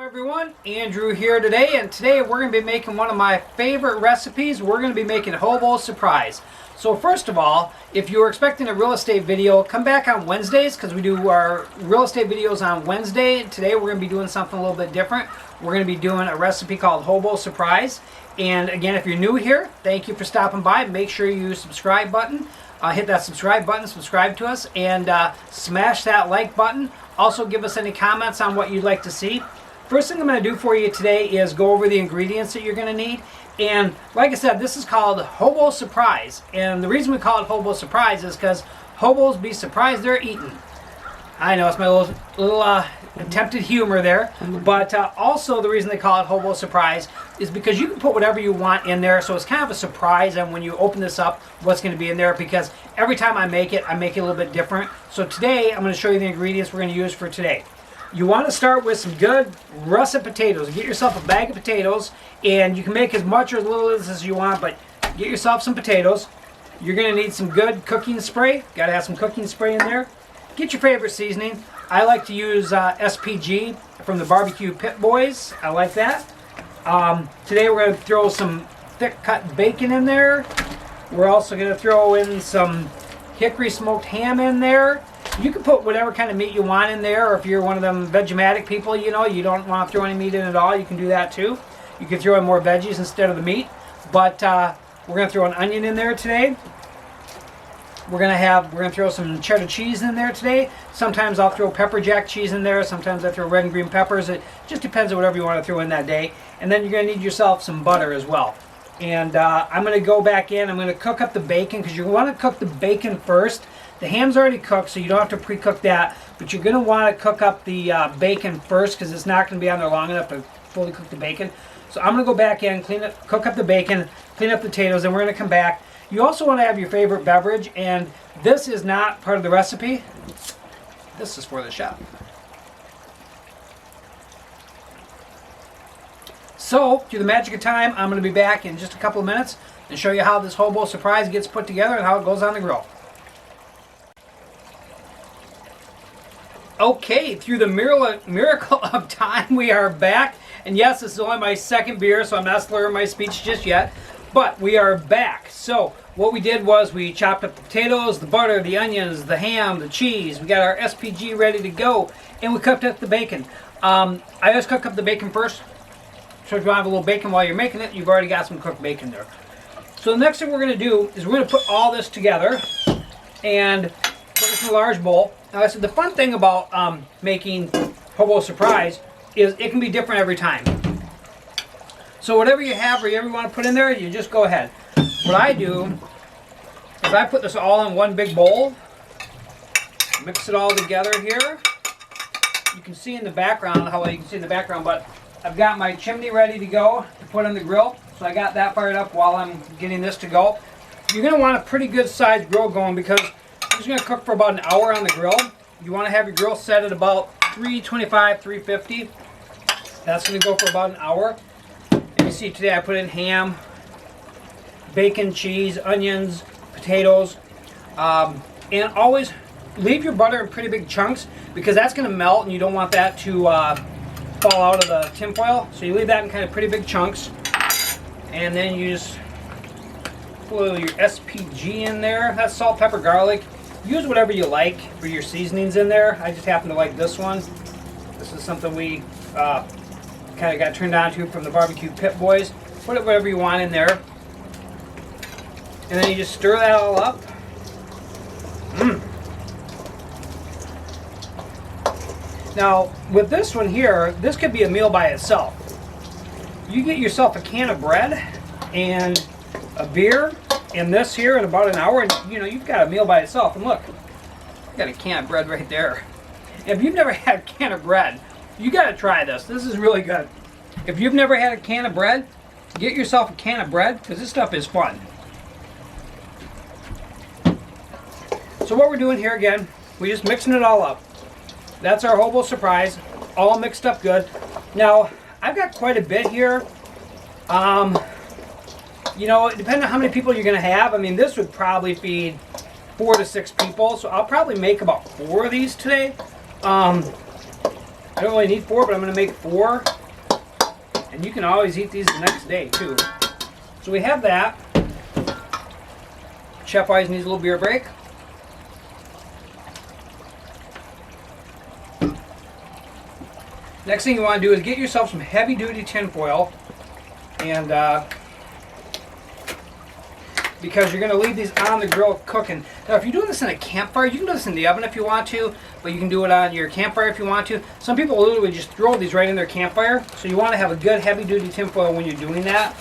Everyone, Andrew here today, and today we're going to be making one of my favorite recipes. We're going to be making Hobo Surprise. So first of all, if you were expecting a real estate video, come back on Wednesdays because we do our real estate videos on Wednesday. Today we're going to be doing something a little bit different. We're going to be doing a recipe called Hobo Surprise. And again, if you're new here, thank you for stopping by. Make sure you subscribe button. Hit that subscribe button, subscribe to us, and smash that like button. Also give us any comments on what you'd like to see. First thing I'm going to do for you today is go over the ingredients that you're going to need. And like I said, this is called Hobo Surprise. And the reason we call it Hobo Surprise is because hobos be surprised they're eating. I know, it's my little attempted humor there. But also the reason they call it Hobo Surprise is because you can put whatever you want in there. So it's kind of a surprise, and when you open this up, what's going to be in there. Because every time I make it a little bit different. So today, I'm going to show you the ingredients we're going to use for today. You want to start with some good russet potatoes. Get yourself a bag of potatoes, and you can make as much or as little as you want, but get yourself some potatoes. You're going to need some good cooking spray. Got to have some cooking spray in there. Get your favorite seasoning. I like to use SPG from the Barbecue Pit Boys. I like that. Today we're going to throw some thick cut bacon in there. We're also going to throw in some Hickory Smoked Ham in there. You can put whatever kind of meat you want in there, or if you're one of them Vegematic people, you know, you don't want to throw any meat in at all, you can do that too. You can throw in more veggies instead of the meat. But we're going to throw an onion in there today. We're going to throw some cheddar cheese in there today. Sometimes I'll throw pepper jack cheese in there. Sometimes I throw red and green peppers. It just depends on whatever you want to throw in that day. And then you're going to need yourself some butter as well. And I'm going to go back in. I'm going to cook up the bacon because you want to cook the bacon first. The ham's already cooked, so you don't have to pre-cook that. But you're going to want to cook up the bacon first because it's not going to be on there long enough to fully cook the bacon. So I'm going to go back in, cook up the bacon, clean up the potatoes, and we're going to come back. You also want to have your favorite beverage, and this is not part of the recipe. This is for the chef. So, through the magic of time, I'm going to be back in just a couple of minutes and show you how this Hobo Surprise gets put together and how it goes on the grill. Okay, through the miracle of time, we are back. And yes, this is only my second beer, so I'm not slurring my speech just yet. But we are back. So what we did was we chopped up the potatoes, the butter, the onions, the ham, the cheese. We got our SPG ready to go, and we cooked up the bacon. I always cook up the bacon first. So if you want to have a little bacon while you're making it, you've already got some cooked bacon there. So the next thing we're going to do is we're going to put all this together and put this in a large bowl. Now, the fun thing about making Hobo Surprise is it can be different every time. So whatever you have or you ever want to put in there, you just go ahead. What I do is I put this all in one big bowl, mix it all together here. You can see in the background, how well you can see in the background, but I've got my chimney ready to go to put on the grill. So I got that fired up while I'm getting this to go. You're going to want a pretty good sized grill going because it's going to cook for about an hour on the grill. You want to have your grill set at about 325, 350. That's going to go for about an hour. And you see today I put in ham, bacon, cheese, onions, potatoes. And always leave your butter in pretty big chunks because that's going to melt and you don't want that to fall out of the tin foil. So you leave that in kind of pretty big chunks. And then you just put your SPG in there. That's salt, pepper, garlic. Use whatever you like for your seasonings in there. I just happen to like this one. This is something we kind of got turned on to from the Barbecue Pit Boys. Put it whatever you want in there. And then you just stir that all up. Now, with this one here, this could be a meal by itself. You get yourself a can of bread and a beer in this here in about an hour, and you know, you've got a meal by itself. And look, I got a can of bread right there. If you've never had a can of bread, you got to try this. This is really good. If you've never had a can of bread, get yourself a can of bread because this stuff is fun. So what we're doing here again, we're just mixing it all up. That's our Hobo Surprise, all mixed up good. Now, I've got quite a bit here. You know, depending on how many people you're going to have, I mean, this would probably feed 4 to 6 people. So I'll probably make about 4 of these today. And I don't really need 4, but I'm going to make 4. And you can always eat these the next day too. So we have that. Chef always needs a little beer break. Next thing you want to do is get yourself some heavy duty tin foil, and because you're going to leave these on the grill cooking. Now if you're doing this in a campfire, you can do this in the oven if you want to, but you can do it on your campfire if you want to. Some people literally just throw these right in their campfire, so you want to have a good heavy duty tin foil when you're doing that.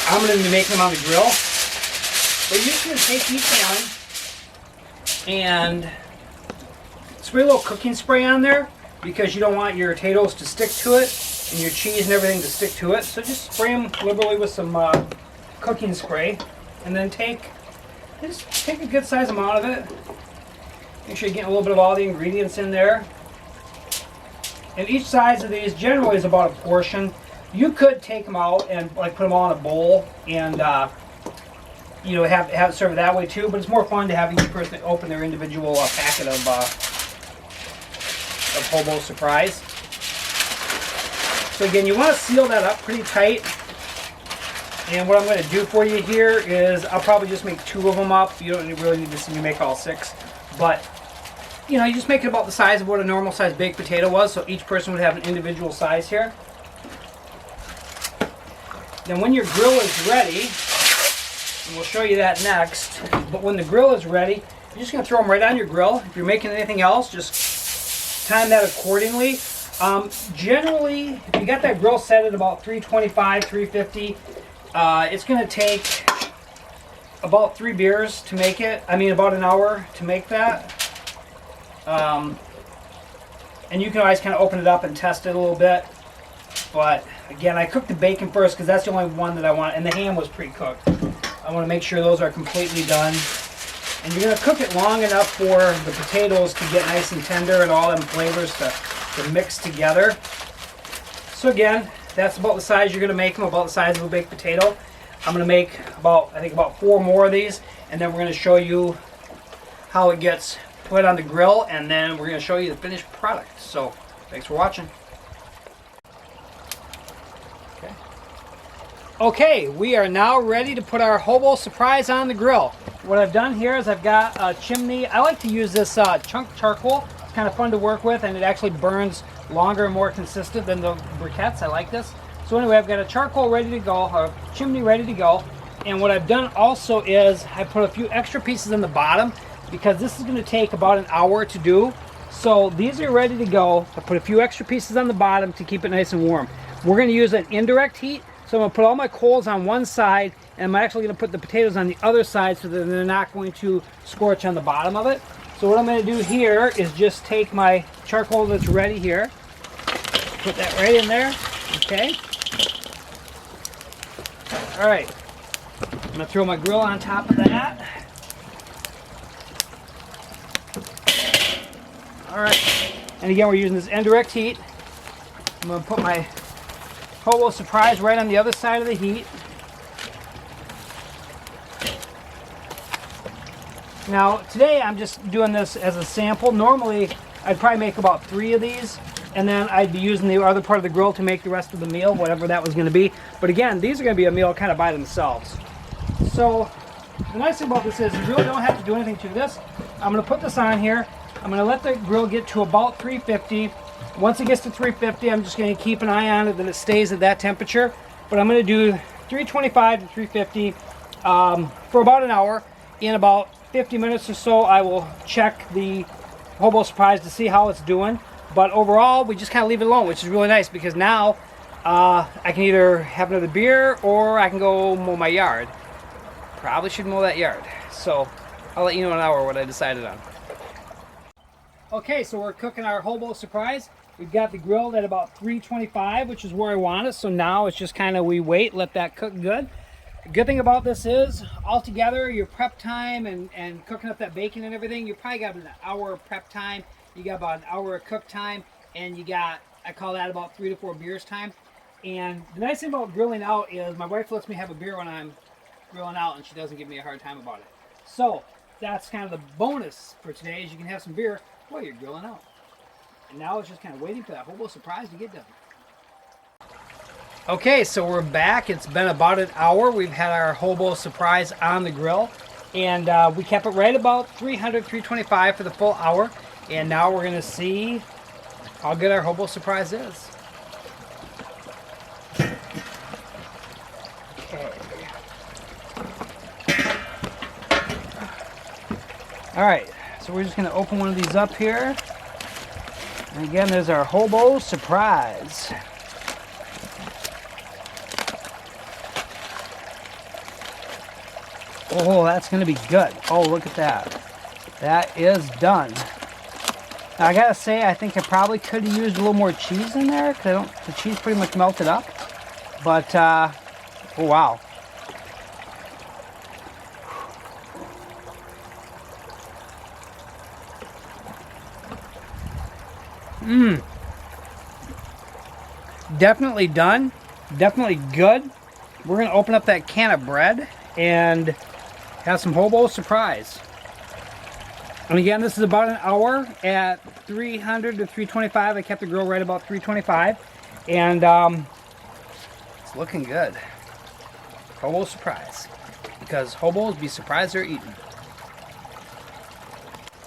I'm going to be making them on the grill. But you're just going to take each one and spray a little cooking spray on there, because you don't want your potatoes to stick to it and your cheese and everything to stick to it. So just spray them liberally with some cooking spray, and then just take a good size amount of it. Make sure you're getting a little bit of all the ingredients in there. And each size of these generally is about a portion. You could take them out and like put them all in a bowl and you know, have it served that way too. But it's more fun to have each person open their individual packet of Hobo Surprise. So again, you want to seal that up pretty tight. And what I'm going to do for you here is I'll probably just make 2 of them up. You don't really need to see me make all 6. But, you know, you just make it about the size of what a normal size baked potato was. So each person would have an individual size here. Then when your grill is ready, and we'll show you that next, but when the grill is ready, you're just going to throw them right on your grill. If you're making anything else, just time that accordingly. Generally, if you got that grill set at about 325, 350, it's going to take about 3 beers to make it. I mean, about an hour to make that. And you can always kind of open it up and test it a little bit. But again, I cooked the bacon first because that's the only one that I want, and the ham was pre-cooked. I want to make sure those are completely done. And you're going to cook it long enough for the potatoes to get nice and tender and all them flavors to mix together. So again, that's about the size you're going to make them, about the size of a baked potato. I'm going to make about 4 more of these, and then we're going to show you how it gets put on the grill, and then we're going to show you the finished product. So thanks for watching. Okay, we are now ready to put our Hobo Surprise on the grill. What I've done here is I've got a chimney. I like to use this chunk charcoal. It's kind of fun to work with, and it actually burns longer and more consistent than the briquettes. I like this. So anyway, I've got a charcoal ready to go, a chimney ready to go. And what I've done also is I put a few extra pieces in the bottom, because this is going to take about an hour to do. So these are ready to go. I put a few extra pieces on the bottom to keep it nice and warm. We're going to use an indirect heat. So I'm going to put all my coals on one side, and I'm actually going to put the potatoes on the other side so that they're not going to scorch on the bottom of it. So what I'm going to do here is just take my charcoal that's ready here, put that right in there, okay? All right, I'm going to throw my grill on top of that. All right, and again, we're using this indirect heat. I'm going to put my Hobo Surprise right on the other side of the heat. Now today I'm just doing this as a sample. Normally I'd probably make about 3 of these, and then I'd be using the other part of the grill to make the rest of the meal, whatever that was going to be. But again, these are going to be a meal kind of by themselves. So the nice thing about this is you really don't have to do anything to this. I'm going to put this on here. I'm going to let the grill get to about 350. Once it gets to 350, I'm just going to keep an eye on it that it stays at that temperature. But I'm going to do 325 to 350 for about an hour. In about 50 minutes or so, I will check the Hobo Surprise to see how it's doing. But overall, we just kind of leave it alone, which is really nice, because now I can either have another beer or I can go mow my yard. Probably should mow that yard. So I'll let you know in an hour what I decided on. Okay, so we're cooking our Hobo Surprise. We've got the grill at about 325, which is where I want it. So now it's just kind of, we wait, let that cook good. The good thing about this is, altogether, your prep time and cooking up that bacon and everything, you probably got an hour of prep time. You got about an hour of cook time, and you got, I call that about 3 to 4 beers time. And the nice thing about grilling out is my wife lets me have a beer when I'm grilling out, and she doesn't give me a hard time about it. So that's kind of the bonus for today, is you can have some beer while you're grilling out. And now it's just kind of waiting for that Hobo Surprise to get done. Okay, so we're back. It's been about an hour. We've had our Hobo Surprise on the grill. And we kept it right about 300, 325 for the full hour. And now we're going to see how good our Hobo Surprise is. Okay. Alright, so we're just going to open one of these up here. And again, there's our Hobo Surprise. Oh, that's going to be good. Oh, look at that. That is done. Now, I got to say, I think I probably could have used a little more cheese in there, because the cheese pretty much melted up. But, oh, wow. Definitely done. Definitely good. We're going to open up that can of bread and have some Hobo Surprise. And again, this is about an hour at 300 to 325. I kept the grill right about 325. And it's looking good. Hobo Surprise. Because hobos be surprised they're eating.